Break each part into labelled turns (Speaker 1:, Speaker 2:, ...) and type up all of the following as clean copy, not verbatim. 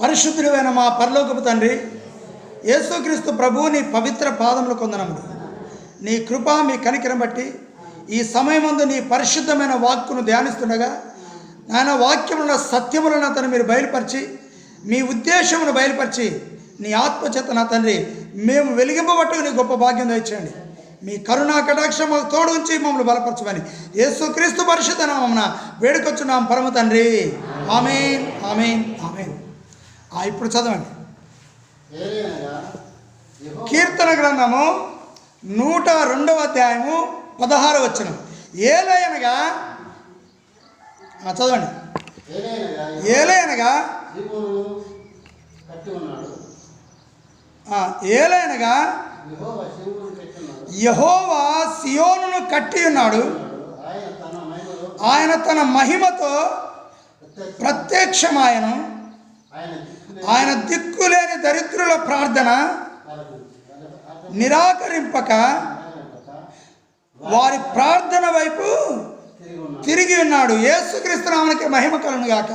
Speaker 1: పరిశుద్ధుడైన మా పరలోకపు తండ్రి, యేసుక్రీస్తు ప్రభువు నీ పవిత్ర పాదములు కొందనములు. నీ కృప, మీ కనికరం బట్టి ఈ సమయమందు నీ పరిశుద్ధమైన వాక్కును ధ్యానిస్తుండగా నాయన వాక్యముల సత్యములను అతను మీరు బయలుపరిచి మీ ఉద్దేశమును బయలుపరిచి నీ ఆత్మచేత నా తండ్రి మేము వెలిగింపబట్టుకు నీ గొప్ప భాగ్యం దయచేయండి. మీ కరుణా కటాక్షం మాకు తోడు ఉంచి మమ్మల్ని బలపరచమని యేసుక్రీస్తు పరిశుద్ధ నామమున వేడుకొచ్చున్నాం పరమ తండ్రి. ఆమేన్, ఆమేన్, ఆమేన్. ఇప్పుడు చదవండి. కీర్తన గ్రంథము 102వ అధ్యాయము 16వ వచనం. ఏలయనగా చదవండి. ఏలయనగా యెహోవా సియోనును కట్టి ఉన్నాడు. ఆయన తన మహిమతో ప్రత్యక్షమాయను. ఆయన దిక్కులేని దరిద్రుల ప్రార్థన నిరాకరింపక వారి ప్రార్థన వైపు తిరిగి ఉన్నాడు. యేసుక్రీస్తు నామమునకే మహిమ కలుగును గాక.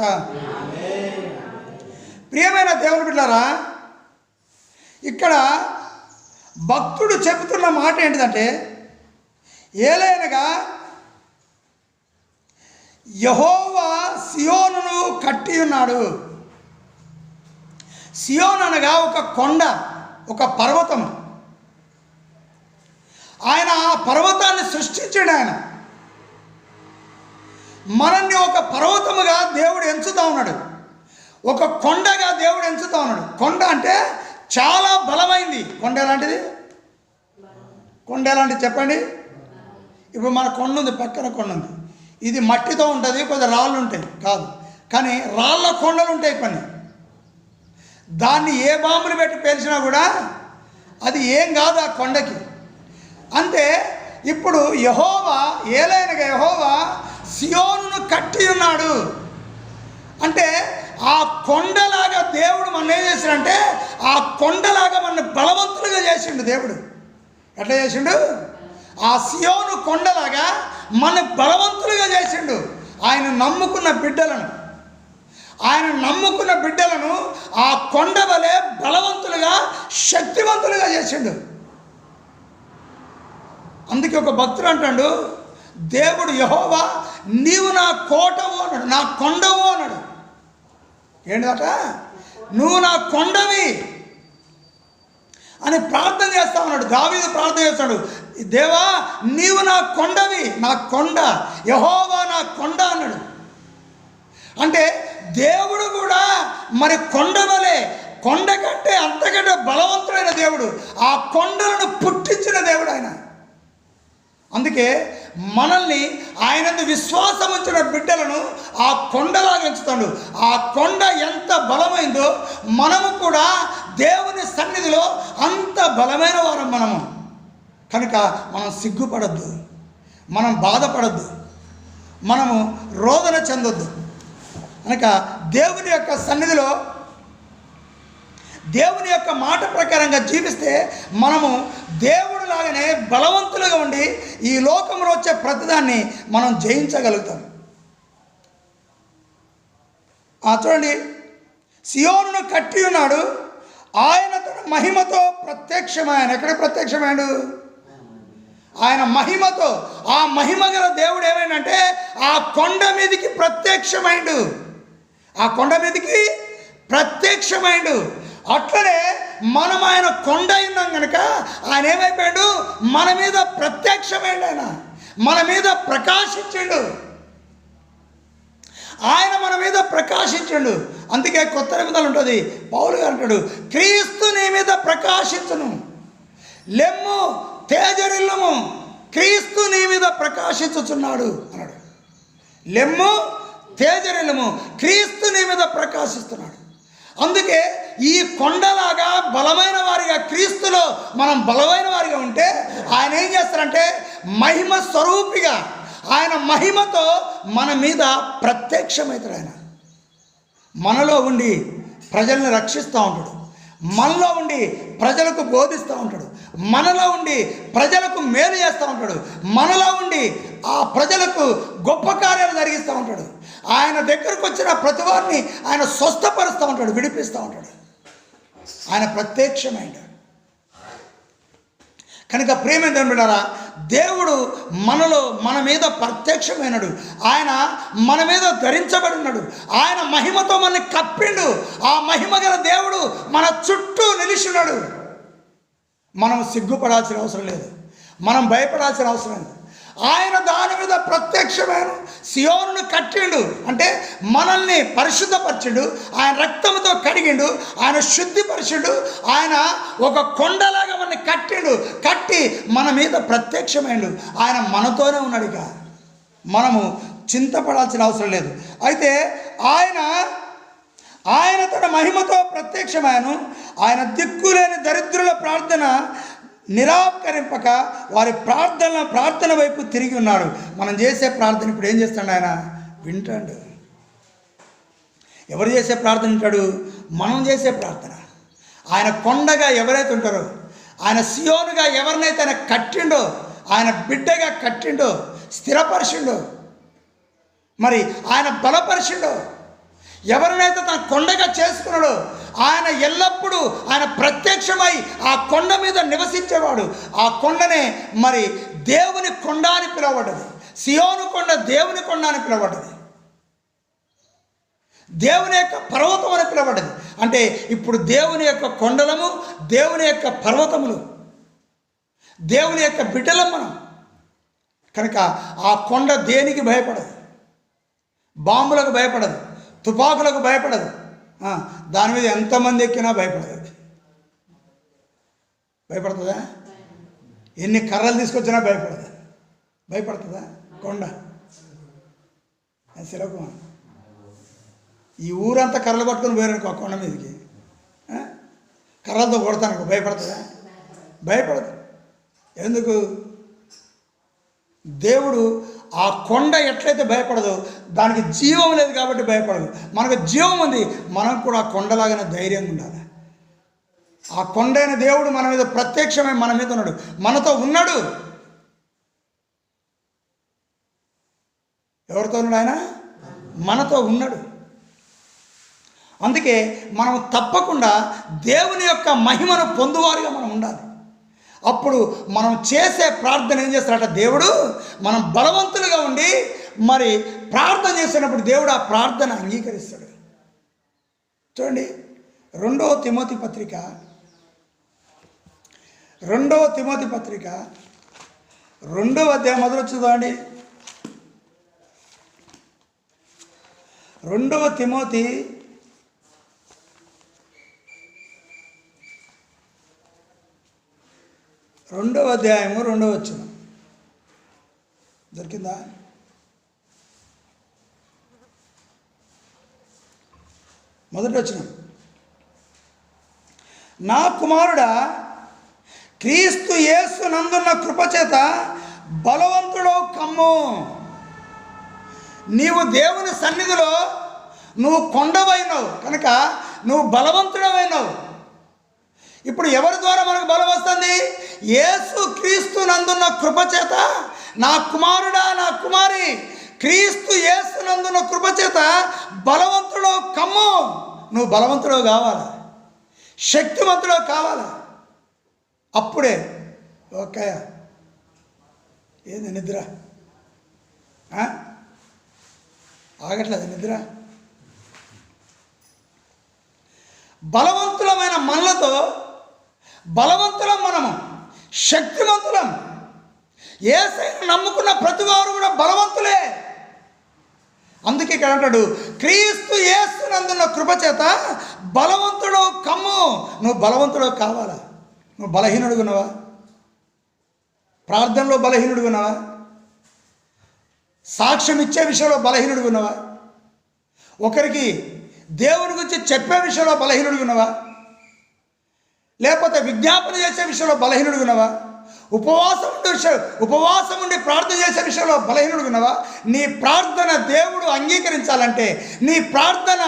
Speaker 1: ప్రియమైన దేవుని బిడ్డలారా, ఇక్కడ భక్తుడు చెబుతున్న మాట ఏంటిదంటే, ఏలయనగా యెహోవా సియోనును కట్టి ఉన్నాడు. సియోన్ అనగా ఒక కొండ, ఒక పర్వతం. ఆయన ఆ పర్వతాన్ని సృష్టించాడు. ఆయన మనల్ని ఒక పర్వతముగా దేవుడు ఎంచుతా ఉన్నాడు, ఒక కొండగా దేవుడు ఎంచుతా ఉన్నాడు. కొండ అంటే చాలా బలమైంది. కొండ ఎలాంటిది? కొండ ఎలాంటిది చెప్పండి. ఇప్పుడు మన కొండ ఉంది, పక్కన కొండ ఉంది. ఇది మట్టితో ఉంటుంది, కొద్ది రాళ్ళు ఉంటాయి కాదు, కానీ రాళ్ళ కొండలు ఉంటాయి కొన్ని. దాన్ని ఏ బాంబులు పెట్టి పేల్చినా కూడా అది ఏం కాదు ఆ కొండకి. అంతే. ఇప్పుడు యెహోవా, ఏలైనగా యెహోవా సియోనును కట్టి ఉన్నాడు అంటే ఆ కొండలాగా దేవుడు మన ఏం చేశాడంటే ఆ కొండలాగా మన బలవంతులుగా చేసిండు దేవుడు. ఎట్లా చేసిండు? ఆ సియోను కొండలాగా మన బలవంతులుగా చేసిండు. ఆయన నమ్ముకున్న బిడ్డలను ఆ కొండ వలె బలవంతులుగా, శక్తివంతులుగా చేసిండు. అందుకే ఒక భక్తుడు అంటాడు, దేవుడు యెహోవా నీవు నా కోటవు అన్నాడు, నా కొండవు అన్నాడు. ఏంటట? నువ్వు నా కొండవి అని ప్రార్థన చేస్తా ఉన్నాడు. దావీదు ప్రార్థన చేస్తాడు, దేవా నీవు నా కొండవి, నా కొండ, యెహోవా నా కొండ అన్నాడు. అంటే దేవుడు కూడా మరి కొండ వలె, కొండ కంటే అంతకంటే బలవంతుడైన దేవుడు, ఆ కొండలను పుట్టించిన దేవుడు ఆయన. అందుకే మనల్ని ఆయనందు విశ్వాసం ఉంచిన బిడ్డలను ఆ కొండలాగా ఎంచుతాడు. ఆ కొండ ఎంత బలమైందో మనము కూడా దేవుని సన్నిధిలో అంత బలమైన వారం మనము. కనుక మనం సిగ్గుపడద్దు, మనం బాధపడద్దు, మనము రోదన చెందొద్దు. కనుక దేవుని యొక్క సన్నిధిలో దేవుని యొక్క మాట ప్రకారంగా జీవిస్తే మనము దేవుడు లాగానే బలవంతులుగా ఉండి ఈ లోకంలో వచ్చే ప్రతిదాన్ని మనం జయించగలుగుతాం. చూడండి, సియోనును కట్టి ఉన్నాడు. ఆయన తన మహిమతో ప్రత్యక్షమాయన. ఎక్కడ ప్రత్యక్షమాయడు? ఆయన మహిమతో. ఆ మహిమ గల దేవుడు ఏమైందంటే ఆ కొండ మీదకి ప్రత్యక్షమైండు. ఆ కొండ మీదకి ప్రత్యక్షమైండు. అట్లనే మనం ఆయన కొండ అయినాం కనుక ఆయన ఏమైపోయాడు? మన మీద ప్రత్యక్షమైండు. ఆయన మన మీద ప్రకాశించిండు. ఆయన మన మీద ప్రకాశించండు. అందుకే కొత్త నిబంధనలు ఉంటుంది, పౌలు గారు అంటాడు, క్రీస్తు నీ మీద ప్రకాశించును, లెమ్ము తేజరిల్లము, క్రీస్తు నీ మీద ప్రకాశించుచున్నాడు అన్నాడు. లెమ్ము తేజరిల్లము, క్రీస్తు నీ మీద ప్రకాశిస్తున్నాడు. అందుకే ఈ కొండలాగా బలమైన వారిగా, క్రీస్తులో మనం బలమైన వారిగా ఉంటే ఆయన ఏం చేస్తారంటే మహిమ స్వరూపిగా ఆయన మహిమతో మన మీద ప్రత్యక్షమవుతాడు. ఆయన మనలో ఉండి ప్రజల్ని రక్షిస్తూ ఉంటాడు, మనలో ఉండి ప్రజలకు బోధిస్తూ ఉంటాడు, మనలో ఉండి ప్రజలకు మేలు చేస్తూ ఉంటాడు, మనలో ఉండి ఆ ప్రజలకు గొప్ప కార్యాలు జరిగిస్తూ ఉంటాడు. ఆయన దగ్గరకు వచ్చిన ప్రతి వారిని ఆయన స్వస్థపరుస్తూ ఉంటాడు, విడిపిస్తూ ఉంటాడు. ఆయన ప్రత్యక్షమైండు. కనుక ప్రియమైన బిడ్డలారా, దేవుడు మన మీద ప్రత్యక్షమైనడు. ఆయన మన మీద ధరించబడి ఉన్నాడు. ఆయన మహిమతో మనల్ని కప్పిండు. ఆ మహిమ గల దేవుడు మన చుట్టూ నిలిచినాడు. మనం సిగ్గుపడాల్సిన అవసరం లేదు, మనం భయపడాల్సిన అవసరం లేదు. ఆయన దాని మీద ప్రత్యక్షమైన సియోనును కట్టిండు, అంటే మనల్ని పరిశుద్ధపరిచిండు. ఆయన రక్తంతో కడిగిండు, ఆయన శుద్ధిపరిచిండు. ఆయన ఒక కొండలాగా మనల్ని కట్టి మన మీద ప్రత్యక్షమైండు. ఆయన మనతోనే ఉన్నాడు. ఇక మనము చింతపడాల్సిన అవసరం లేదు. అయితే ఆయన తన మహిమతో ప్రత్యక్షమైన ఆయన దిక్కులేని దరిద్రుల ప్రార్థన నిరాకరింపక వారి ప్రార్థన వైపు తిరిగి ఉన్నాడు. మనం చేసే ప్రార్థన ఇప్పుడు ఏం చేస్తాడు? ఆయన వింటాడు. ఎవరు చేసే ప్రార్థన వింటాడు? మనం చేసే ప్రార్థన. ఆయన కొండగా ఎవరైతే ఉంటారో, ఆయన సియోనుగా ఎవరినైతే ఆయన కట్టిండో, ఆయన బిడ్డగా కట్టిండో, స్థిరపరిచిండో, మరి ఆయన బలపరిచిండో, ఎవరినైతే తన కొండగా చేసుకున్నాడో, ఆయన ఎల్లప్పుడూ ఆయన ప్రత్యక్షమై ఆ కొండ మీద నివసించేవాడు. ఆ కొండనే మరి దేవుని కొండ అని పిలువబడ్డది. సియోను కొండ దేవుని కొండ అని పిలువబడ్డది. దేవుని యొక్క పర్వతం అని పిలువబడ్డది. అంటే ఇప్పుడు దేవుని యొక్క కొండలము, దేవుని యొక్క పర్వతములు, దేవుని యొక్క బిడ్డలం మనం. కనుక ఆ కొండ దేనికి భయపడదు, బాంబులకు భయపడదు, తుపాకులకు భయపడదు, దాని మీద ఎంతమంది ఎక్కినా భయపడదు. భయపడుతుందా? ఎన్ని కర్రలు తీసుకొచ్చినా భయపడుతుందా కొండ? శిలకుమార్, ఈ ఊరంతా కర్రలు పట్టుకొని పోయారనుకో ఆ కొండ మీదకి, కర్రలతో కొడతాను, భయపడుతుందా? భయపడదు. ఎందుకు? దేవుడు ఆ కొండ ఎట్లయితే భయపడదో దానికి జీవం లేదు కాబట్టి భయపడదు. మనకు జీవం ఉంది, మనం కూడా ఆ కొండలాగానే ధైర్యంగా ఉండాలి. ఆ కొండైన దేవుడు మన మీద ప్రత్యక్షమై మన మీద ఉన్నాడు, మనతో ఉన్నాడు. ఎవరితో ఉన్నాడు? ఆయన మనతో ఉన్నాడు. అందుకే మనం తప్పకుండా దేవుని యొక్క మహిమను పొందువారుగా మనం ఉండాలి. అప్పుడు మనం చేసే ప్రార్థన ఏం చేస్తాడట? దేవుడు మనం బలవంతులుగా ఉండి మరి ప్రార్థన చేసినప్పుడు దేవుడు ఆ ప్రార్థన అంగీకరిస్తాడు. చూడండి, 2వ తిమోతి పత్రిక 2వ అధ్యాయం మొదలు చూడండి. 2వ తిమోతి 2వ అధ్యాయము 2వ వచనం దొరికిందా? మొదటి వచనం, నా కుమారుడా, క్రీస్తు యేసు నందున్న కృపచేత బలవంతుడో కమ్ము. నీవు దేవుని సన్నిధిలో నువ్వు కొండవైనవు కనుక నువ్వు బలవంతుడమైనవు. ఇప్పుడు ఎవరి ద్వారా మనకు బలం వస్తుంది? యేసు క్రీస్తు నందున్న కృపచేత, నా కుమారుడా, నా కుమారి, క్రీస్తు యేసు నందున్న కృపచేత బలవంతుడో కమ్ము. నువ్వు బలవంతుడో కావాలా, శక్తివంతుడో కావాలా. అప్పుడే ఓకే. ఏంది నిద్ర? ఆగట్లేదు నిద్ర. బలవంతులమైన మనలతో బలవంతులం, మనము శక్తివంతులం. యేసయ్యను నమ్ముకున్న ప్రతి వారు కూడా బలవంతులే. అందుకే ఇక్కడ అంటాడు, క్రీస్తు యేసునందున్న కృపచేత బలవంతుడో కమ్ము. నువ్వు బలవంతుడో కావాలా? నువ్వు బలహీనుడు ఉన్నావా? ప్రార్థనలో బలహీనుడు ఉన్నావా? సాక్ష్యం ఇచ్చే విషయంలో బలహీనుడు ఉన్నావా? ఒకరికి దేవుని గురించి చెప్పే విషయంలో బలహీనుడు ఉన్నావా? లేకపోతే విజ్ఞాపన చేసే విషయంలో బలహీనుడు ఉన్నావా? ఉపవాసం ఉండి ప్రార్థన చేసే విషయంలో బలహీనుడు ఉన్నావా? నీ ప్రార్థన దేవుడు అంగీకరించాలంటే, నీ ప్రార్థన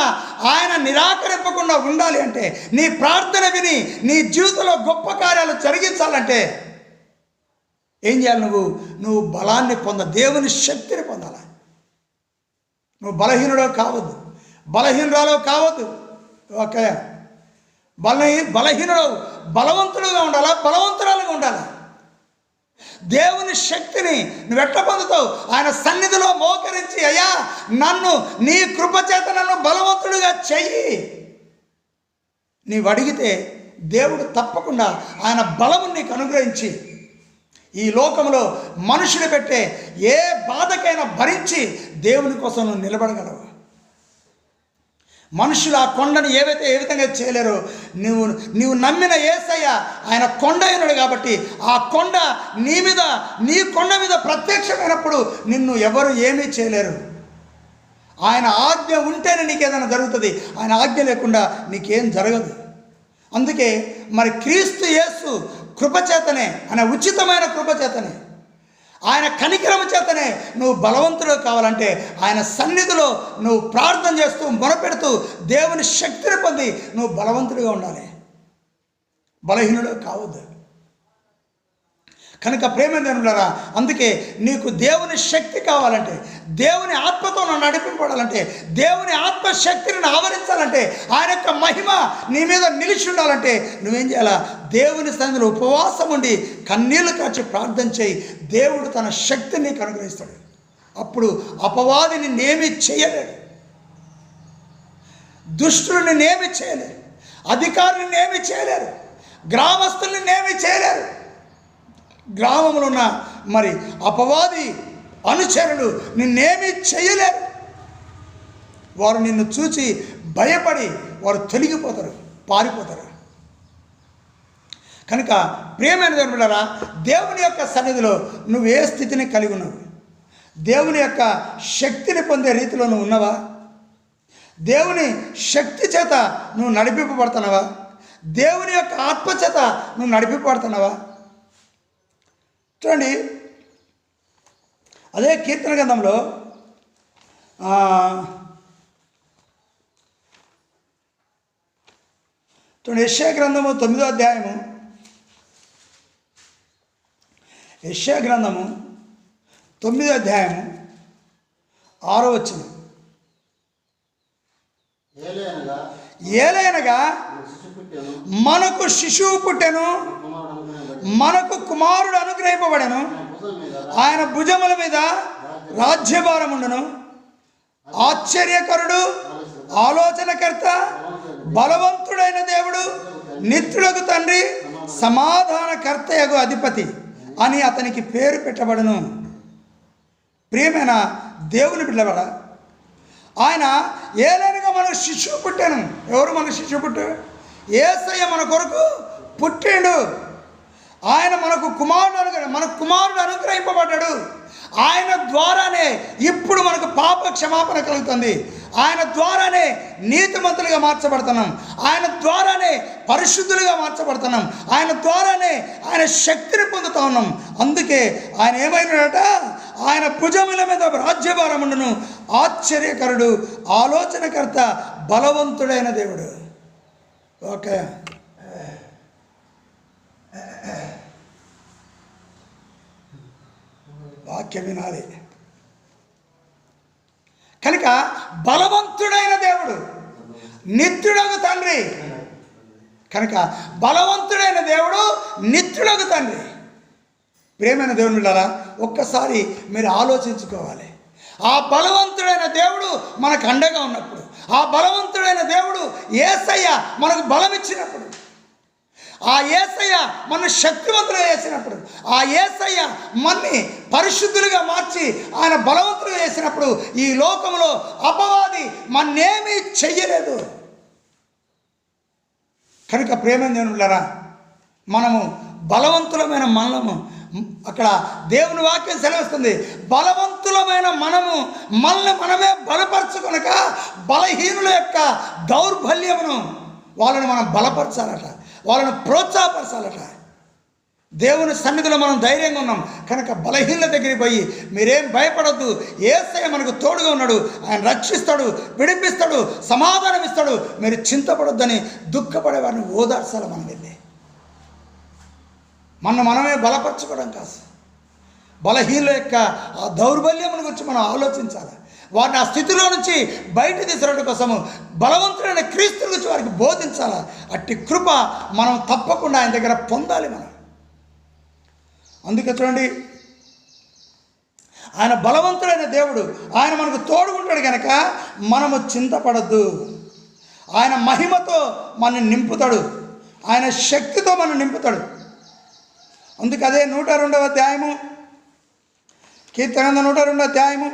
Speaker 1: ఆయన నిరాకరింపకుండా ఉండాలి అంటే, నీ ప్రార్థన విని నీ జీవితంలో గొప్ప కార్యాలు జరిగించాలంటే ఏం చేయాలి? నువ్వు బలాన్ని దేవుని శక్తిని పొందాలి. నువ్వు బలహీనుడో కావద్దు, బలహీనురాలో కావద్దు. ఓకే, బలహీనుడు బలవంతుడుగా ఉండాలా, బలవంతురాలుగా ఉండాలా. దేవుని శక్తిని నువ్వు ఎట్లా పొందుతావు? ఆయన సన్నిధిలో మోకరించి, అయ్యా నన్ను నీ కృపచేత నన్ను బలవంతుడుగా చెయ్యి నీవు అడిగితే దేవుడు తప్పకుండా ఆయన బలము నీకు అనుగ్రహించి ఈ లోకంలో మనుషులు పెట్టే ఏ బాధకైనా భరించి దేవుని కోసం నువ్వు నిలబడగలవు. మనుషులు ఆ కొండను ఏ విధంగా చేయలేరో నువ్వు నమ్మిన యేసయ్య ఆయన కొండ అయినాడు కాబట్టి ఆ కొండ నీ కొండ మీద ప్రత్యక్షమైనప్పుడు నిన్ను ఎవరు ఏమీ చేయలేరు. ఆయన ఆజ్ఞ ఉంటేనే నీకేదైనా జరుగుతుంది, ఆయన ఆజ్ఞ లేకుండా నీకేం జరగదు. అందుకే మరి క్రీస్తు యేసు కృపచేతనే, ఆయన ఉచితమైన కృపచేతనే, ఆయన కనికరము చేతనే నువ్వు బలవంతుడు కావాలంటే ఆయన సన్నిధిలో నువ్వు ప్రార్థన చేస్తూ మొరపెడుతూ దేవుని శక్తిని పొంది నువ్వు బలవంతుడిగా ఉండాలి, బలహీనుడు కావద్దు. కనుక ప్రేమేంద్రులారా, అందుకే నీకు దేవుని శక్తి కావాలంటే, దేవుని ఆత్మతో నన్ను నడిపింపడాలంటే, దేవుని ఆత్మశక్తిని ఆవరించాలంటే, ఆయన యొక్క మహిమ నీ మీద నిలిచి ఉండాలంటే నువ్వేం చేయాలా? దేవుని సన్నిధిలో ఉపవాసం ఉండి కన్నీళ్లు కార్చి ప్రార్థన చేయి. దేవుడు తన శక్తిని నీకు అనుగ్రహిస్తాడు. అప్పుడు అపవాది నిన్నేమీ చేయలేడు, దుష్టులు నిన్నేమీ చేయలేరు, అధికారులు నిన్నేమీ చేయలేరు, గ్రామస్తులు నిన్నేమీ చేయలేరు. గ్రామంలో ఉన్న మరి అపవాది అనుచరులు నిన్నేమీ చేయలేరు. వారు నిన్ను చూసి భయపడి వారు తొలగిపోతారు, పారిపోతారు. కనుక ప్రియమైన దేవునిలారా, దేవుని యొక్క సన్నిధిలో నువ్వు ఏ స్థితిని కలిగి ఉన్నావు? దేవుని యొక్క శక్తిని పొందే రీతిలో నువ్వు ఉన్నావా? దేవుని శక్తి చేత నువ్వు నడిపింపబడుతున్నావా? దేవుని యొక్క ఆత్మ చేత నువ్వు నడిపింపబడుతున్నావా? చూడండి, అదే కీర్తన గ్రంథంలో చూడండి, యెషయా గ్రంథము 9వ అధ్యాయము, యెషయా గ్రంథము 9వ అధ్యాయము 6వ వచనం. ఏలైనగా మనకు శిశువు పుట్టెను, మనకు కుమారుడు అనుగ్రహింపబడెను, ఆయన భుజముల మీద రాజ్యభారం ఉండును. ఆశ్చర్యకరుడు, ఆలోచనకర్త, బలవంతుడైన దేవుడు, నిత్యులకు తండ్రి, సమాధానకర్తయగు అధిపతి అని అతనికి పేరు పెట్టబడును. ప్రియమైన దేవుని బిడ్డలారా, ఆయన ఏలైనగా మనకు శిశువు పుట్టాను. ఎవరు మనకు శిశువు పుట్టాడు? యేసయ్య మన కొరకు పుట్టిండు. ఆయన మనకు కుమారుడు అనుగ్రహింపబడ్డాడు. ఆయన ద్వారానే ఇప్పుడు మనకు పాప క్షమాపణ కలుగుతుంది. ఆయన ద్వారానే నీతిమంతులుగా మార్చబడుతున్నాం. ఆయన ద్వారానే పరిశుద్ధులుగా మార్చబడుతున్నాం. ఆయన ద్వారానే ఆయన శక్తిని పొందుతా ఉన్నాం. అందుకే ఆయన ఏమైనాడట? ఆయన భుజముల మీద రాజ్యభారం ఉండును. ఆశ్చర్యకరుడు, ఆలోచనకర్త, బలవంతుడైన దేవుడు. ఓకే, వాక్యం వినాలి. కనుక బలవంతుడైన దేవుడు, నిత్యుడగు తండ్రి. కనుక బలవంతుడైన దేవుడు, నిత్యుడగు తండ్రి. ప్రియమైన దేవుని బిడ్డలారా, ఒక్కసారి మీరు ఆలోచించుకోవాలి. ఆ బలవంతుడైన దేవుడు మనకు అండగా ఉన్నప్పుడు, ఆ బలవంతుడైన దేవుడు యేసయ్య మనకు బలం ఇచ్చినప్పుడు, ఆ యేసయ్య మన శక్తివంతులుగా చేసినప్పుడు, ఆ యేసయ్య మన్ని పరిశుద్ధులుగా మార్చి ఆయన బలవంతులుగా చేసినప్పుడు ఈ లోకంలో అపవాది మన్నేమీ చెయ్యలేదు. కనుక ప్రేమ దేవునులారా, మనము బలవంతులమైన మనము, అక్కడ దేవుని వాక్యం సెలవిస్తుంది, బలవంతులమైన మనల్ని మనమే బలపరచుకొనక బలహీనుల యొక్క దౌర్బల్యమును వాళ్ళని మనం బలపరచాలట, వాళ్ళని ప్రోత్సాహపరచాలట. దేవుని సన్నిధిలో మనం ధైర్యంగా ఉన్నాం కనుక బలహీనుల దగ్గరికి పోయి మీరేం భయపడొద్దు, యేసయ్య మనకు తోడుగా ఉన్నాడు, ఆయన రక్షిస్తాడు, విడిపిస్తాడు, సమాధానం ఇస్తాడు, మీరు చింతపడొద్దని దుఃఖపడే వారిని ఓదార్చాలి. మనం వెళ్ళి మనమే బలపరచుకోవడం కాదు, బలహీనుల యొక్క ఆ దౌర్బల్యమును గురించి మనం ఆలోచించాలి. వారిని ఆ స్థితిలో నుంచి బయట తీసుకురావడం కోసము బలవంతుడైన క్రీస్తు గురించి వారికి బోధించాలి. అట్టి కృప మనం తప్పకుండా ఆయన దగ్గర పొందాలి మనం. అందుకే చూడండి, ఆయన బలవంతుడైన దేవుడు, ఆయన మనకు తోడుకుంటాడు కనుక మనము చింతపడద్దు. ఆయన మహిమతో మనం నింపుతాడు, ఆయన శక్తితో మనం నింపుతాడు. అందుకే అదే 102వ అధ్యాయము, కీర్తన 102వ అధ్యాయము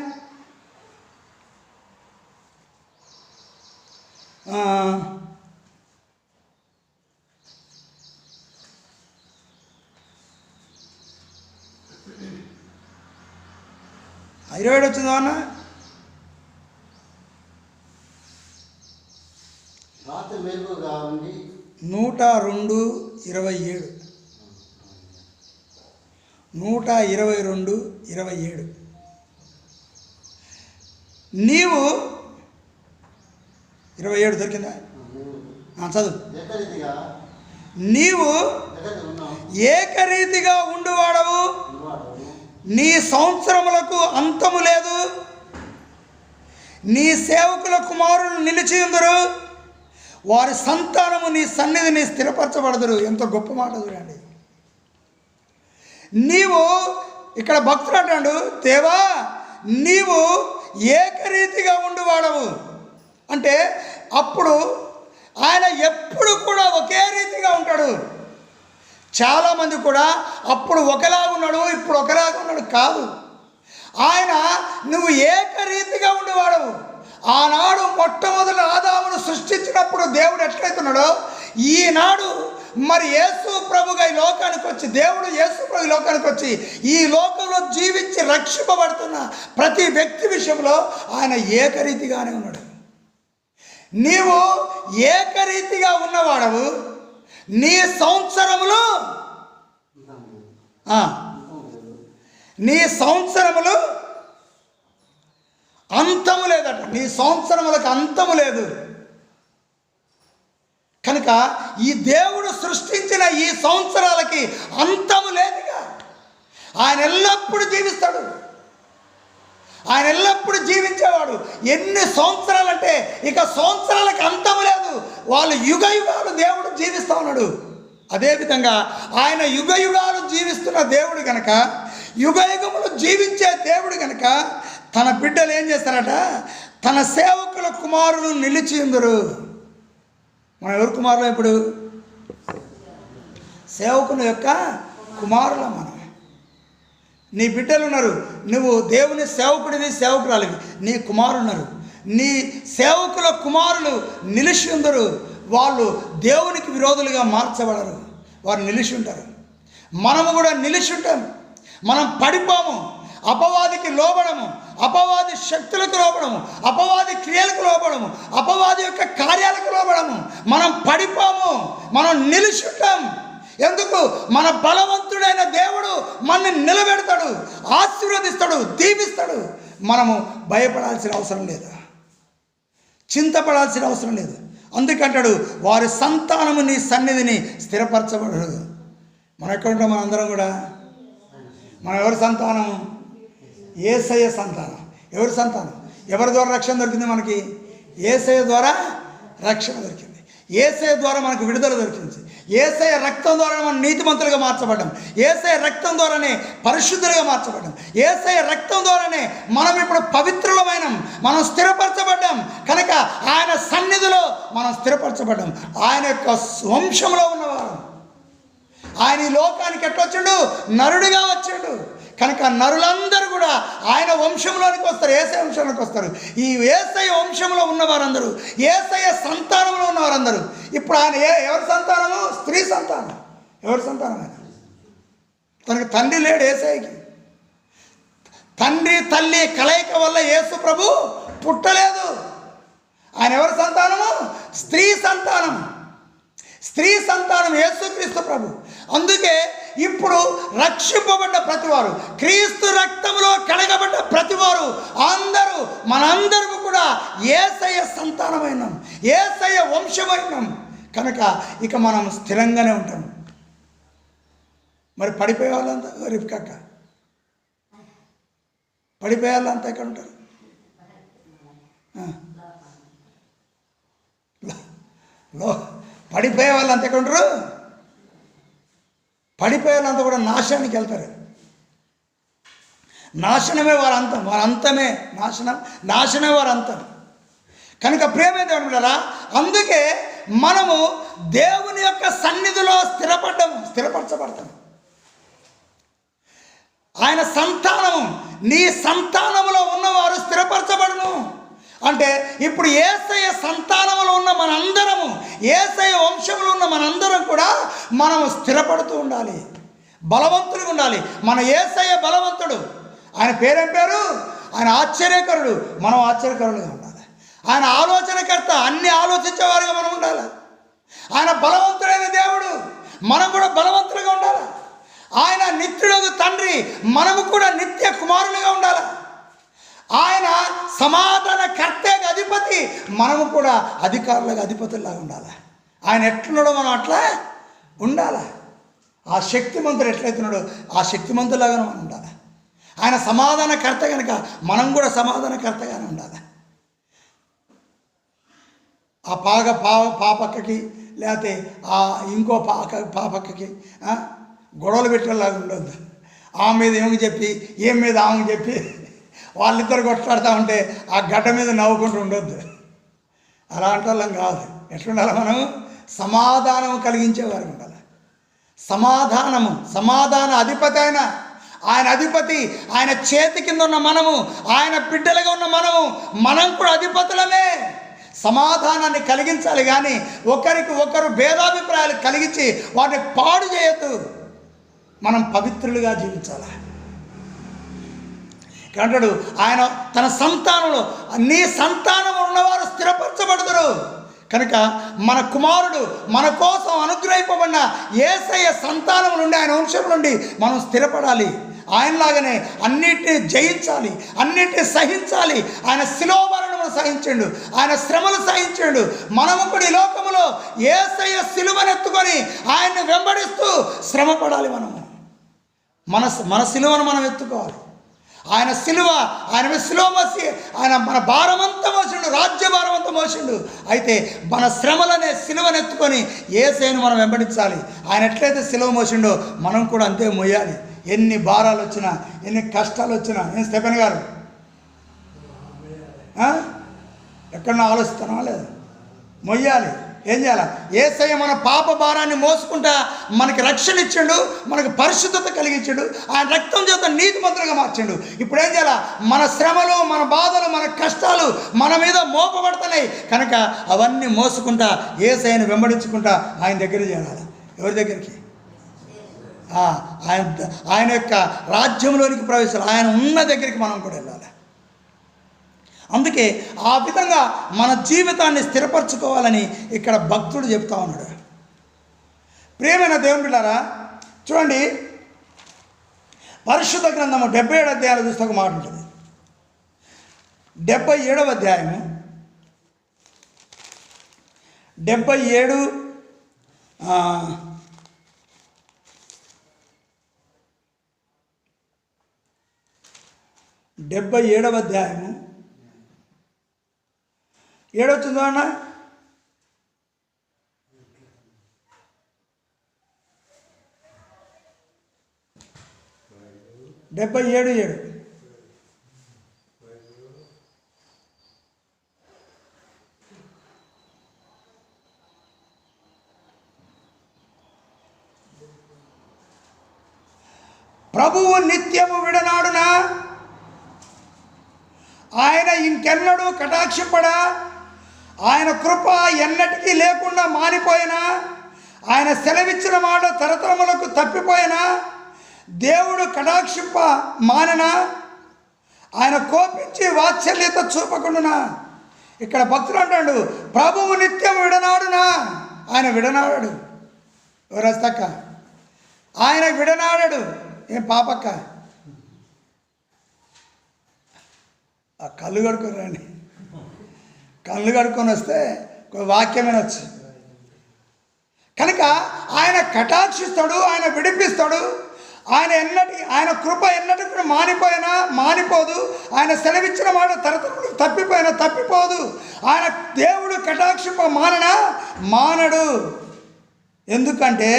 Speaker 1: 27 వచ్చిందా అన్న?
Speaker 2: రాత్రి మెలకువగా ఉండి
Speaker 1: 102:27 122:27 నీవు 27 దొరికిందా? చదువు. నీవు ఏకరీతిగా ఉండువాడవు, నీ సంవత్సరములకు అంతము లేదు, నీ సేవకుల కుమారులు నిలిచియుందురు, వారి సంతానము నీ సన్నిధిని స్థిరపరచబడదురు. ఎంతో గొప్ప మాట చూడండి. నీవు ఇక్కడ భక్తుడు అంటాడు, దేవా నీవు ఏకరీతిగా ఉండువాడవు అంటే అప్పుడు ఆయన ఎప్పుడు కూడా ఒకే రీతిగా ఉంటాడు. చాలామంది కూడా అప్పుడు ఒకలాగా ఉన్నాడు, ఇప్పుడు ఒకలాగా ఉన్నాడు కాదు. ఆయన నువ్వు ఏకరీతిగా ఉండేవాడు. ఆనాడు మొట్టమొదటి ఆదామును సృష్టించినప్పుడు దేవుడు ఎట్లయితున్నాడో ఈనాడు మరి యేసు ప్రభుగా ఈ లోకానికి వచ్చి, దేవుడు యేసు ప్రభు ఈ లోకానికి వచ్చి ఈ లోకంలో జీవించి రక్షింపబడుతున్న ప్రతి వ్యక్తి విషయంలో ఆయన ఏకరీతిగానే ఉన్నాడు. నీవు ఏకరీతిగా ఉన్నవాడవు, నీ సంవత్సరములు అంతము లేదట. నీ సంవత్సరములకు అంతము లేదు. కనుక ఈ దేవుడు సృష్టించిన ఈ సంవత్సరాలకి అంతము లేదుగా. ఆయన ఎల్లప్పుడూ జీవిస్తాడు, ఆయన ఎల్లప్పుడూ జీవించేవాడు. ఎన్ని సంవత్సరాలంటే ఇక సంవత్సరాలకు అంతము లేదు. వాళ్ళు యుగ యుగాలు దేవుడు జీవిస్తూ ఉన్నాడు. అదేవిధంగా ఆయన యుగ యుగాలు జీవిస్తున్న దేవుడు కనుక, యుగ యుగములు జీవించే దేవుడు కనుక తన బిడ్డలు ఏం చేస్తారట, తన సేవకుల కుమారులు నిలిచియుందురు. మనం ఎవరు కుమారులు? ఇప్పుడు సేవకుల యొక్క కుమారులు మనం. నీ బిడ్డలు ఉన్నారు, నువ్వు దేవుని సేవకుడివి, సేవకురాలివి, నీ కుమారులు ఉన్నారు. నీ సేవకుల కుమారులు నిలిచి ఉందరు. వాళ్ళు దేవునికి విరోధులుగా మార్చబడరు, వారు నిలిచి ఉంటారు. మనము కూడా నిలిచి ఉంటాం. మనం పడిపోము, అపవాదికి లోబడము, అపవాది శక్తులకు లోబడము, అపవాది క్రియలకు లోబడము, అపవాది యొక్క కార్యాలకు లోబడము. మనం పడిపోము, మనం నిలిచి ఉంటాం. ఎందుకు? మన బలవంతుడైన దేవుడు మనల్ని నిలబెడతాడు, ఆశీర్వదిస్తాడు, దీవిస్తాడు. మనము భయపడాల్సిన అవసరం లేదు, చింతపడాల్సిన అవసరం లేదు. అందుకంటాడు, వారి సంతానము నీ సన్నిధిని స్థిరపరచబడదు. మనం ఎక్కడ ఉంటాం? మనందరం కూడా మనం ఎవరి సంతానము? యేసయ్య సంతానం. ఎవరి సంతానం? ఎవరి ద్వారా రక్షణ దొరికింది మనకి? యేసయ్య ద్వారా రక్షణ దొరికింది. యేసయ్య ద్వారా మనకు విడుదల దొరికింది. యేసయ్య రక్తం ద్వారా మనం నీతిమంతులుగా మార్చబడ్డాం. యేసయ్య రక్తం ద్వారానే పరిశుద్ధులుగా మార్చబడ్డాం. యేసయ్య రక్తం ద్వారానే మనం ఇప్పుడు పవిత్రులమైనం, మనం స్థిరపరచబడ్డాం. కనుక ఆయన సన్నిధిలో మనం స్థిరపరచబడ్డాం. ఆయన యొక్క వంశంలో ఉన్నవారు. ఆయన ఈ లోకానికి ఎట్లా వచ్చాడు? నరుడిగా వచ్చాడు. కనుక నరులందరూ కూడా ఆయన వంశంలోనికి వస్తారు, యేసయ్య వంశంలోకి వస్తారు. ఈ యేసయ్య వంశంలో ఉన్నవారందరూ, యేసయ్య సంతానంలో ఉన్నవారందరూ. ఇప్పుడు ఆయన ఎవరి సంతానము? స్త్రీ సంతానం. ఎవరి సంతానం? ఆయన తనకు తండ్రి లేడు. యేసయ్యకి తండ్రి తల్లి కలయిక వల్ల యేసు ప్రభు పుట్టలేదు. ఆయన ఎవరి సంతానము? స్త్రీ సంతానం. స్త్రీ సంతానం యేసుక్రీస్తు ప్రభు. అందుకే ఇప్పుడు రక్షింపబడ్డ ప్రతివారు, క్రీస్తు రక్తంలో కడగబడ్డ ప్రతివారు అందరూ, మనందరికీ కూడా యేసయ్య సంతానమైనాం, యేసయ్య వంశమైనాం. కనుక ఇక మనం స్థిరంగానే ఉంటాం. మరి పడిపోయే వాళ్ళంతా రిప్కాక, పడిపోయే వాళ్ళంతా ఎక్కడ ఉంటారు? పడిపోయే వాళ్ళు అంత ఎక్కడ ఉంటారు? పడిపోయే వాళ్ళంతా కూడా నాశనానికి వెళ్తారు. నాశనమే వారు అంతం, వారి అంతమే నాశనమే వారు అంతం. కనుక ప్రేమ దేవుని బిడ్డలారా, అందుకే మనము దేవుని యొక్క సన్నిధిలో స్థిరపరచబడతాము. ఆయన సంతానము, నీ సంతానములో ఉన్నవారు స్థిరపరచబడును. అంటే ఇప్పుడు యేసయ్య సంతానములో ఉన్న మనందరము, యేసయ్య వంశంలో ఉన్న మనందరం కూడా మనము స్థిరపడుతూ ఉండాలి, బలవంతులుగా ఉండాలి. మన యేసయ్య బలవంతుడు. ఆయన పేరేం పేరు? ఆయన ఆశ్చర్యకరుడు. మనం ఆశ్చర్యకరులుగా ఉండాలి. ఆయన ఆలోచనకర్త, అన్ని ఆలోచించేవారుగా మనం ఉండాలి. ఆయన బలవంతుడైన దేవుడు, మనం కూడా బలవంతులుగా ఉండాలి. ఆయన నిత్యుడు తండ్రి, మనము కూడా నిత్య కుమారులుగా ఉండాలి. ఆయన సమాధాన కర్తగా అధిపతి, మనము కూడా అధికారులుగా అధిపతుల్లాగా ఉండాలి. ఆయన ఎట్లున్నాడో మనం అట్లా ఉండాలి. ఆ శక్తిమంతుడు ఎట్లయితున్నాడో ఆ శక్తిమంతులాగా మనం ఉండాలి. ఆయన సమాధానకర్త కనుక మనం కూడా సమాధానకర్తగానే ఉండాలి. ఆ పాపక్కకి లేకపోతే ఆ ఇంకో పాపక్కకి గొడవలు పెట్టేలాగా ఉండొద్దు. ఆమె మీద ఏమి చెప్పి ఏం మీద ఆమెకు చెప్పి వాళ్ళిద్దరు కొట్లాడుతూ ఉంటే ఆ గడ్డ మీద నవ్వుకుంటూ ఉండొద్దు. అలాంటి వాళ్ళం కాదు. ఎట్లుండాలి? మనం సమాధానం కలిగించేవారు ఉండాలి. సమాధాన అధిపతి ఆయన అధిపతి. ఆయన చేతి కింద ఉన్న మనము, ఆయన బిడ్డలుగా ఉన్న మనం కూడా అధిపతులమే. సమాధానాన్ని కలిగించాలి కానీ ఒకరికి ఒకరు భేదాభిప్రాయాలు కలిగించి వాటిని పాడు చేయొద్దు. మనం పవిత్రులుగా జీవించాలి. అంటాడు ఆయన తన సంతానంలో, నీ సంతానం ఉన్నవారు స్థిరపరచబడతారు. కనుక మన కుమారుడు మన కోసం అనుగ్రహింపబడిన యేసయ్య సంతానం నుండి, ఆయన వంశం నుండి మనం స్థిరపడాలి. ఆయనలాగానే అన్నిటిని జయించాలి, అన్నిటిని సహించాలి. ఆయన శిలువ మరణమును సహించాడు, ఆయన శ్రమలు సహించాడు. మనము కూడా ఈ లోకములో యేసయ్య శిలువనెత్తుకొని ఆయన్ని వెంబడిస్తూ శ్రమపడాలి. మన శిలువను మనం ఎత్తుకోవాలి. ఆయన శిలువ, ఆయన శిలువ మోసి ఆయన మన భారమంతా మోసిండు, రాజ్య భారమంతా మోసిండు. అయితే మన శ్రమలనే శిలువనెత్తుకొని యేసయ్యను మనం వెంబడించాలి. ఆయన ఎట్లయితే శిలువ మోసిండో మనం కూడా అంతే మోయాలి. ఎన్ని భారాలు వచ్చినా, ఎన్ని కష్టాలు వచ్చినా. నేను స్టెఫెన్ గారు ఎక్కడన్నా ఆలోచిస్తానా? లేదు, మొయ్యాలి. ఏం చేయాలి? యేసయ్య మన పాప భారాన్ని మోసుకుంటా మనకి రక్షణ ఇచ్చిండు, మనకు పరిశుద్ధత కలిగించాడు. ఆయన రక్తం చేత నీతిమంతులుగా మార్చిండు. ఇప్పుడు ఏం చేయాలి? మన శ్రమలు, మన బాధలు, మన కష్టాలు మన మీద మోపబడుతున్నాయి కనుక అవన్నీ మోసుకుంటా యేసయ్యను వెంబడించుకుంటా ఆయన దగ్గర చేరాలి. ఎవరి దగ్గరికి? ఆయన యొక్క రాజ్యంలోనికి ప్రవేశాలు, ఆయన ఉన్న దగ్గరికి మనం కూడా వెళ్ళాలి. అందుకే ఆ విధంగా మన జీవితాన్ని స్థిరపరచుకోవాలని ఇక్కడ భక్తుడు చెప్తా ఉన్నాడు. ప్రియమైన దేవుని బిడ్డలారా, చూడండి, పరిశుద్ధ గ్రంథము 77 అధ్యాయాలు చూస్తే ఒక మాట ఉంటుంది. 77వ అధ్యాయము 77వ అధ్యాయము 7 వచ్చిందో అన్న? 77:7. ప్రభువు నిత్యము విడనాడునా, ఆయన ఇంకెన్నడూ కటాక్షింపడా, ఆయన కృప ఎన్నటికీ లేకుండా మారిపోయినా, ఆయన సెలవిచ్చిన మాట తరతరములకు తప్పిపోయినా, దేవుడు కటాక్షింప మాననా, ఆయన కోపించి వాత్సల్యత చూపకుండునా. ఇక్కడ భక్తులు అంటాడు, ప్రభువు నిత్యం విడనాడునా. ఆయన విడనాడాడు. ఎవరస్తక్క? ఆయన విడనాడాడు. ఏం పాపక్క? ఆ కళ్ళు కడుక్కొని రండి. కళ్ళు కడుక్కొని వస్తే వాక్యం వినొచ్చు. కనుక ఆయన కటాక్షిస్తాడు, ఆయన విడిపిస్తాడు, ఆయన కృప ఎన్నటికి కూడా మానిపోదు. ఆయన సెలవిచ్చిన మాట తరతరములు తప్పిపోదు. ఆయన దేవుడు కటాక్షింప మానడు. ఎందుకంటే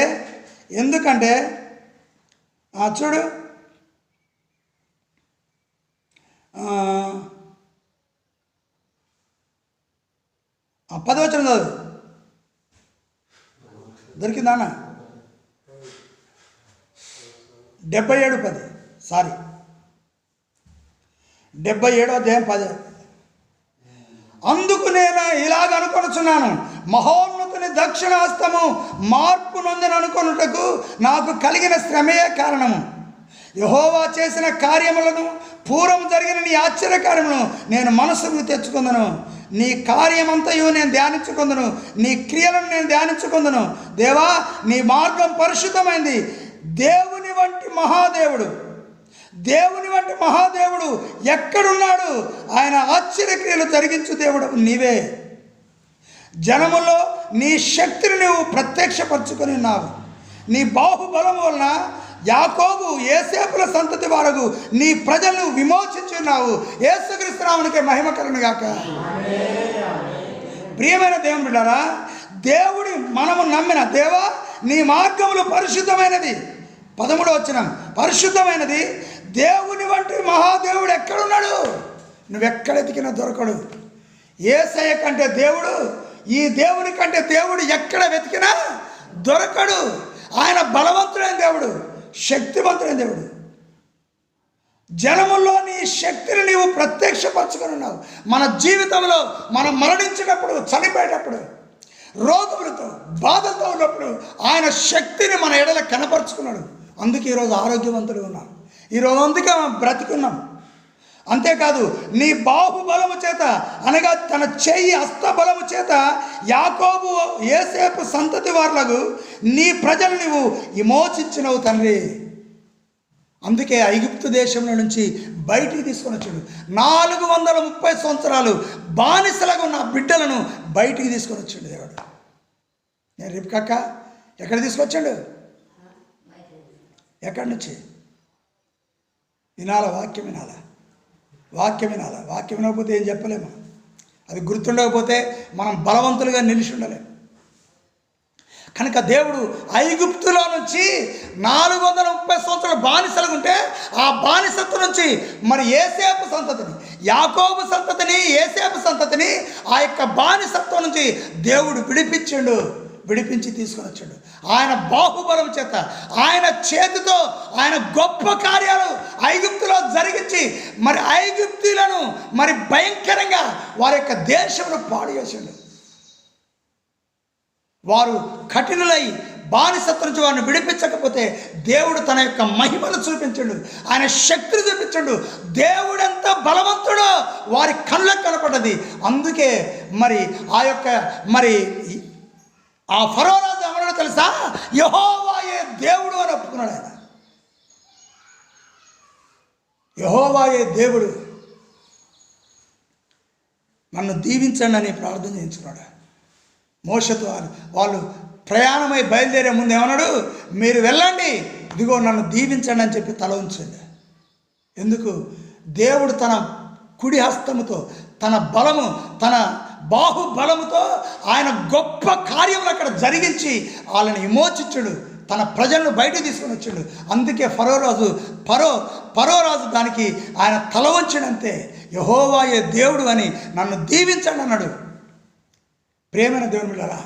Speaker 1: చూడు, పదవచనం చదువు. దొరికిందా అన్న? 77:10 77వ అధ్యాయం 10. అందుకు నేను ఇలాగ అనుకొనుచున్నాను, మహోన్నతుని దక్షిణాస్తము మార్పు నొందననుకొనుటకు నాకు కలిగిన శ్రమయే కారణము. యెహోవా చేసిన కార్యములను, పూర్వం జరిగిన నీ ఆశ్చర్యకార్యములను నేను మనసుకు తెచ్చుకుందను. నీ కార్యమంతయు నేను ధ్యానించుకుందును, నీ క్రియలను నేను ధ్యానించుకుందును. దేవా, నీ మార్గం పరిశుద్ధమైంది. దేవుని వంటి మహాదేవుడు ఎక్కడున్నాడు? ఆయన ఆశ్చర్యక్రియలు జరిగించు దేవుడు నీవే. జనములో నీ శక్తిని నువ్వు ప్రత్యక్షపరచుకొని ఉన్నావు. నీ బాహుబలము వలన యాకోబు యోసేపుల సంతతి వారకు నీ ప్రజలను విమోచించున్నావు. యేసుక్రీస్తు నామమునకే మహిమ కలుగును గాక. ప్రియమైన దేవుని బిడ్డలారా, దేవుడి మనము నమ్మిన దేవా, నీ మార్గములు పరిశుద్ధమైనది. 13వ వచనం, పరిశుద్ధమైనది. దేవుని వంటి మహాదేవుడు ఎక్కడున్నాడు? నువ్వెక్కడ ఎతికినా దొరకడు. యేసయ్య కంటే దేవుడు, ఈ దేవుని కంటే దేవుడు ఎక్కడ వెతికినా దొరకడు. ఆయన బలవంతుడైన దేవుడు, శక్తివంతుడైన దేవుడు. జనముల్లో నీ శక్తిని నీవు ప్రత్యక్షపరచుకొని ఉన్నావు. మన జీవితంలో మనం మరణించినప్పుడు, చనిపోయేటప్పుడు, రోగములతో బాధలతో ఉన్నప్పుడు ఆయన శక్తిని మన ఎడల కనపరుచుకున్నాడు. అందుకే ఈరోజు ఆరోగ్యవంతుడు ఉన్నాం. ఈరోజు అందుకే మనం బ్రతికున్నాం. అంతేకాదు, నీ బాహుబలము చేత, అనగా తన చెయ్యి హస్తబలము చేత యాకోబు యోసేపు సంతతి వారులకు నీ ప్రజలు నువ్వు విమోచించినవు తండ్రి. అందుకే ఐగుప్తు దేశంలో నుంచి బయటికి తీసుకొని వచ్చాడు. 430 సంవత్సరాలు బానిసలుగా ఉన్న బిడ్డలను బయటికి తీసుకొని వచ్చాడు దేవుడు. నేను రిబ్కా ఎక్కడ తీసుకొచ్చాడు? ఎక్కడి నుంచి? వాక్యం వినకపోతే ఏం చెప్పలేము. అది గుర్తుండకపోతే మనం బలవంతులుగా నిలిచి ఉండలేము. కనుక దేవుడు ఐగుప్తులో నుంచి 430 సంవత్సరాలు బానిసలుగా ఉంటే ఆ బానిసత్వం నుంచి మరి యోసేపు సంతతిని, యాకోబు సంతతిని, యోసేపు సంతతిని ఆ యొక్క బానిసత్వం నుంచి దేవుడు విడిపించి తీసుకొని వచ్చాడు. ఆయన బాహుబలం చేత, ఆయన చేతితో ఆయన గొప్ప కార్యాలు ఐగుప్తులో జరిగించి మరి ఐగుప్తులను మరి భయంకరంగా వారి యొక్క దేశంలో పాడు చేశాడు. వారు కఠినులై బానిసత్వం నుంచి వారిని విడిపించకపోతే దేవుడు తన యొక్క మహిమను చూపించాడు, ఆయన శక్తిని చూపించాడు. దేవుడెంత బలవంతుడో వారి కళ్ళకు కనపడ్డది. అందుకే మరి ఆ ఫరో రాజు ఎవరో తెలుసా? యెహోవాయే దేవుడు అని ఒప్పుకున్నాడు. ఆయన యెహోవాయే దేవుడు, నన్ను దీవించండి అని ప్రార్థన చేయించుకున్నాడు. మోషతో వాళ్ళు ప్రయాణమై బయలుదేరే ముందు ఏమన్నాడు? మీరు వెళ్ళండి, ఇదిగో నన్ను దీవించండి అని చెప్పి తల ఉంచండి. ఎందుకు? దేవుడు తన కుడి హస్తముతో, తన బలము, తన బాహుబలముతో ఆయన గొప్ప కార్యములు అక్కడ జరిగించి వాళ్ళని విమోచించాడు, తన ప్రజలను బయటకు తీసుకొని వచ్చాడు. అందుకే ఫరో రాజు దానికి ఆయన తల వంచాడంతే. యెహోవాయే దేవుడు అని నన్ను దీవించండి అన్నాడు. ప్రేమైన దేవుని బిడ్డలారా,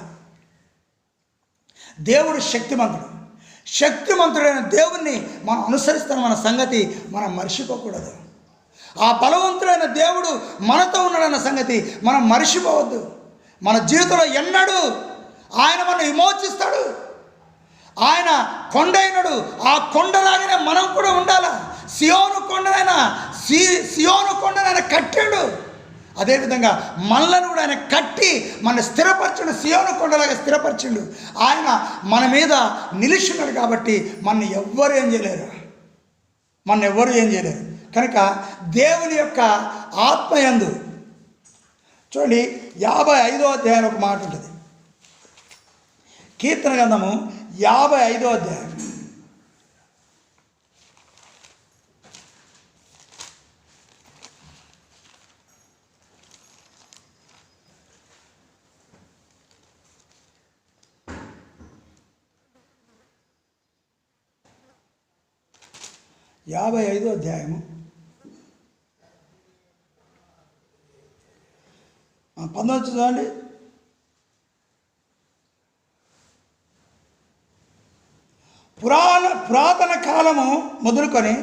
Speaker 1: దేవుడు శక్తిమంతుడైన దేవుణ్ణి మనం అనుసరిస్తున్న మన సంగతి మనం మర్చిపోకూడదు. ఆ బలవంతుడైన దేవుడు మనతో ఉన్నాడన్న సంగతి మనం మర్చిపోవద్దు. మన జీవితంలో ఎన్నడూ ఆయన మనం విమోచిస్తాడు. ఆయన కొండ అయినాడు, ఆ కొండలాగానే మనం కూడా ఉండాలా. సియోను కొండనైనా కట్టాడు. అదేవిధంగా మనలను కూడా ఆయన కట్టి మన స్థిరపరచుడు, సియోను కొండలాగా స్థిరపరచుడు. ఆయన మన మీద నిలిచిన్నాడు కాబట్టి మన ఎవ్వరు ఏం చేయలేరు. కనుక దేవుని యొక్క ఆత్మయందు చూడండి, 55వ అధ్యాయంలో ఒక మాట ఉంటుంది. కీర్తన గ్రంథము 55వ అధ్యాయం 55వ అధ్యాయము 19 చూడండి. పురాతన కాలము మొదలుకొని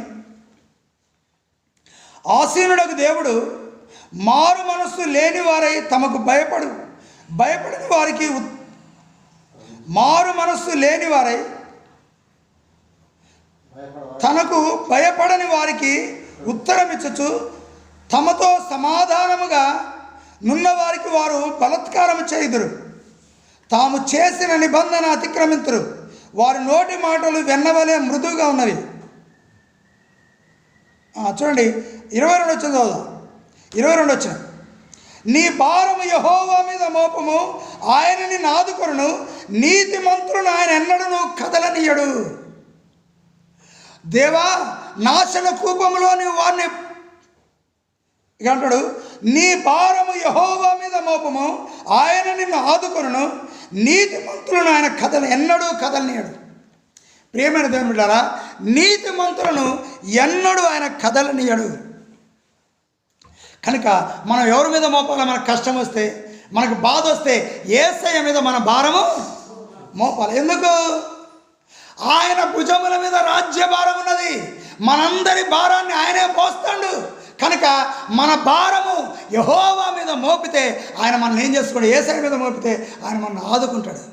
Speaker 1: ఆసీనుడకు దేవుడు మారు మనస్సు లేని వారై తమకు భయపడిన వారికి మారు మనస్సు లేని వారై తనకు భయపడని వారికి ఉత్తరమిచ్చుచు తమతో సమాధానముగా నున్న వారికి వారు బలత్కారము చేయుదురు. తాము చేసిన నిబంధన అతిక్రమింతురు. వారి నోటి మాటలు వెన్నవలే మృదువుగా ఉన్నవి. చూడండి 22 వచ్చిన చదువుదాం. 22 వచ్చిన నీ భారము యెహోవా మీద మోపము, ఆయనని నాదుకొనును, నీతి మంత్రులను ఆయన ఎన్నడూ కదలనీయడు. దేవా, నాశన కూపములోని వారిని ఇక అంటాడు, నీ భారము యెహోవా మీద మోపము, ఆయన నిన్ను ఆదుకొనును, నీతి మంత్రులను ఆయన ఎన్నడూ కదలనీయడు. ప్రియమైన దేవుని బిడ్డలారా, నీతి మంత్రులను ఎన్నడూ ఆయన కదలనీయడు. కనుక మనం ఎవరి మీద మోపాలో, మనకు కష్టం వస్తే, మనకు బాధ వస్తే యేసయ్య మీద మన భారము మోపాలి. ఎందుకు? ఆయన భుజముల మీద రాజ్య భారం ఉన్నది. మనందరి భారాన్ని ఆయనే మోస్తాడు. కనుక మన భారము యెహోవా మీద మోపితే ఆయన మనల్ని ఏం చేస్తాడు? యేసయ్య మీద మోపితే ఆయన మనల్ని ఆదుకుంటాడు.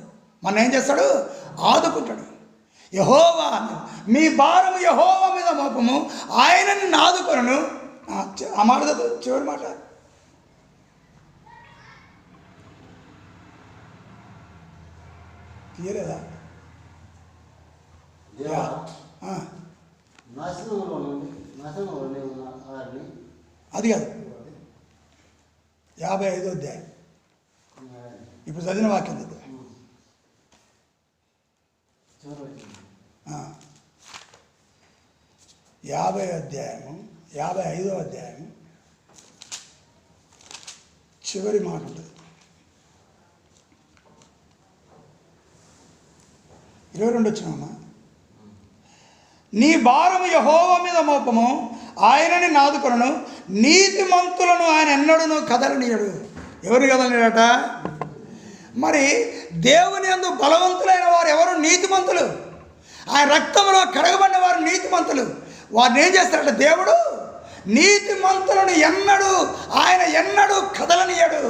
Speaker 1: మన ఏం చేస్తాడు? ఆదుకుంటాడు. యెహోవా, మీ భారము యెహోవా మీద మోపము, ఆయనని ఆదుకొనును. ఆ మాట చివరి మాట, తీయలేదా? అది కాదు, 55వ అధ్యాయం ఇప్పుడు చదివిన వాక్యం చదువు. 55వ అధ్యాయం చివరి మాట ఉంటుంది. 22 వచ్చినమ్మా. నీ భారము యెహోవా మీద మోపము, ఆయనని నాదుకొనును, నీతి మంతులను ఆయన ఎన్నడూ కదలనీయడు. ఎవరిని కదలనీయడట? మరి దేవుని యందు బలవంతులైన వారు ఎవరు? నీతిమంతులు. ఆయన రక్తంలో కడగబడిన వారు నీతిమంతులు. వారిని ఏం చేస్తారట? దేవుడు నీతిమంతులను ఆయన ఎన్నడూ కదలనీయడు.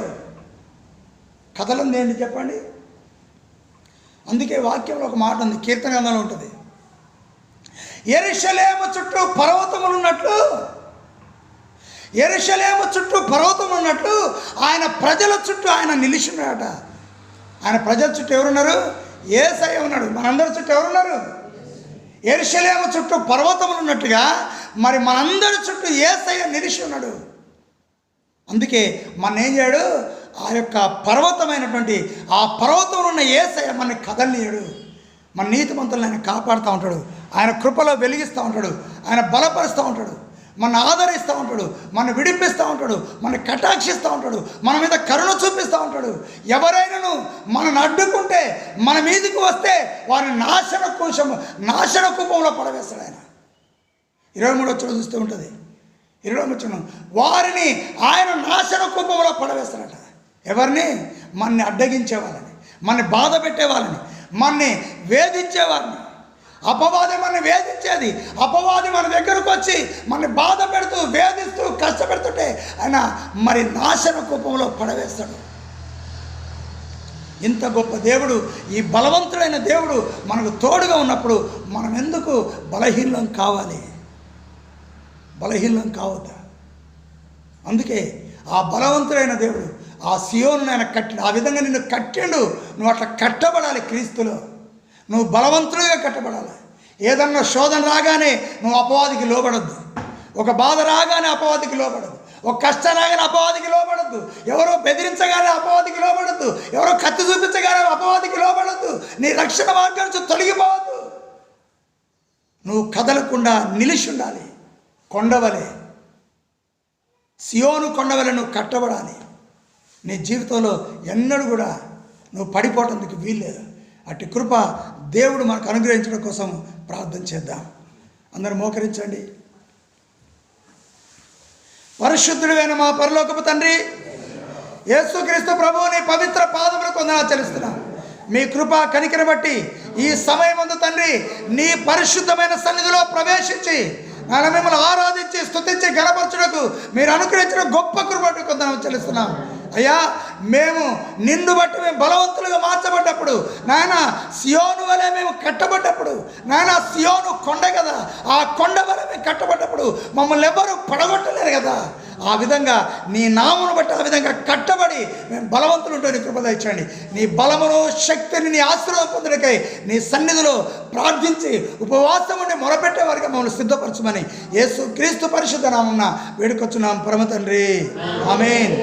Speaker 1: కదలంది ఏంటి చెప్పండి? అందుకే వాక్యంలో ఒక మాట ఉంది, కీర్తన గ్రంథంలో ఉంటుంది, యెరూషలేము చుట్టూ పర్వతములు ఉన్నట్లు, యెరూషలేము చుట్టూ పర్వతములు ఉన్నట్లు ఆయన ప్రజల చుట్టూ ఆయన నిలిచిన్నాడట. ఆయన ప్రజల చుట్టూ ఎవరున్నారు? యేసయ్య ఉన్నాడు. మనందరి చుట్టూ ఎవరున్నారు? యెరూషలేము చుట్టూ పర్వతములు ఉన్నట్టుగా మరి మనందరి చుట్టూ యేసయ్య నిలిచి ఉన్నాడు. అందుకే మన ఏం చేయడు? ఆ యొక్క పర్వతమైనటువంటి ఆ పర్వతంలో ఉన్న యేసయ్య మనని కదలనీయడు. మన నీతిమంతులను ఆయన కాపాడుతూ ఉంటాడు. ఆయన కృపలో వెలిగిస్తూ ఉంటాడు. ఆయన బలపరుస్తూ ఉంటాడు. మన ఆదరిస్తూ ఉంటాడు. మన విడిపిస్తూ ఉంటాడు. మన కటాక్షిస్తూ ఉంటాడు. మన మీద కరుణ చూపిస్తూ ఉంటాడు. ఎవరైనాను మనల్ని అడ్డుకుంటే, మన మీదకి వస్తే వారిని నాశన కూపంలో పడవేస్తాడు ఆయన. 23 వచ్చిన చూస్తూ ఉంటుంది. 23 వచ్చిన వారిని ఆయన నాశన కూపంలో పడవేస్తాడట. ఎవరిని? మనని అడ్డగించే వాళ్ళని, మనని బాధ పెట్టే వాళ్ళని, మనని వేధించే వారిని. అపవాది మనని వేధించేది, అపవాది మన దగ్గరకు వచ్చి మనని బాధ పెడుతూ, వేధిస్తూ, కష్టపెడుతుంటే ఆయన మరి నాశన కూపంలో పడవేస్తాడు. ఇంత గొప్ప దేవుడు, ఈ బలవంతుడైన దేవుడు మనకు తోడుగా ఉన్నప్పుడు మనం ఎందుకు బలహీనం కావాలి? బలహీనం కావద్దా? అందుకే ఆ బలవంతుడైన దేవుడు ఆ సియోను ఆయన కట్టిండు. ఆ విధంగా నిన్ను కట్టిండు. నువ్వు అట్లా కట్టబడాలి. క్రీస్తులో నువ్వు బలవంతుడిగా కట్టబడాలి. ఏదన్నా శోధన రాగానే నువ్వు అపవాదికి లోబడద్దు. ఒక బాధ రాగానే అపవాదికి లోబడద్దు. ఒక కష్టం రాగానే అపవాదికి లోబడద్దు. ఎవరో బెదిరించగానే అపవాదికి లోబడద్దు. ఎవరో కత్తి చూపించగానే అపవాదికి లోబడద్దు. నీ రక్షణ మార్గం నుంచి తొలగిపోవద్దు. నువ్వు కదలకుండా నిలిచి ఉండాలి. కొండవలే, సియోను కొండవలే నువ్వు కట్టబడాలి. నీ జీవితంలో ఎన్నడూ కూడా నువ్వు పడిపోవటానికి వీల్లేదు. అట్టి కృప దేవుడు మనకు అనుగ్రహించడం కోసం ప్రార్థన చేద్దాం. అందరూ మోకరించండి. పరిశుద్ధుడైన మా పరలోకపు తండ్రి, యేసుక్రీస్తు ప్రభువుని పవిత్ర పాదములకు వందనాలు చెల్లిస్తున్నాం. మీ కృప కనికర బట్టి ఈ సమయమందు తండ్రి నీ పరిశుద్ధమైన సన్నిధిలో ప్రవేశించి నాన్న మిమ్మల్ని ఆరాధించి స్తుతించి గణపరచుటకు మీరు అనుగ్రహించిన గొప్ప కృపకు వందనాలు చెల్లిస్తున్నాం. అయ్యా, మేము నిన్ను బట్టి మేము బలవంతులుగా మార్చబడ్డప్పుడు నాయన సియోను వలె మేము కట్టబడ్డప్పుడు, నాయన సియోను కొండ కదా, ఆ కొండ వలె మేము కట్టబడ్డప్పుడు మమ్మల్ని ఎవరు పడగొట్టలేరు కదా. ఆ విధంగా నీ నామమును బట్టి ఆ విధంగా కట్టబడి మేము బలవంతులు ఉంటే నీ కృప దయచేయండి. నీ బలమును శక్తిని నీ ఆశీర్వాదం పొందుటకై నీ సన్నిధిలో ప్రార్థించి ఉపవాసం ఉండి మొరపెట్టే వారికి మమ్మల్ని సిద్ధపరచమని యేసు క్రీస్తు పరిశుద్ధ నామమున వేడుకొచ్చున్నాం పరమ తండ్రి. ఆమేన్.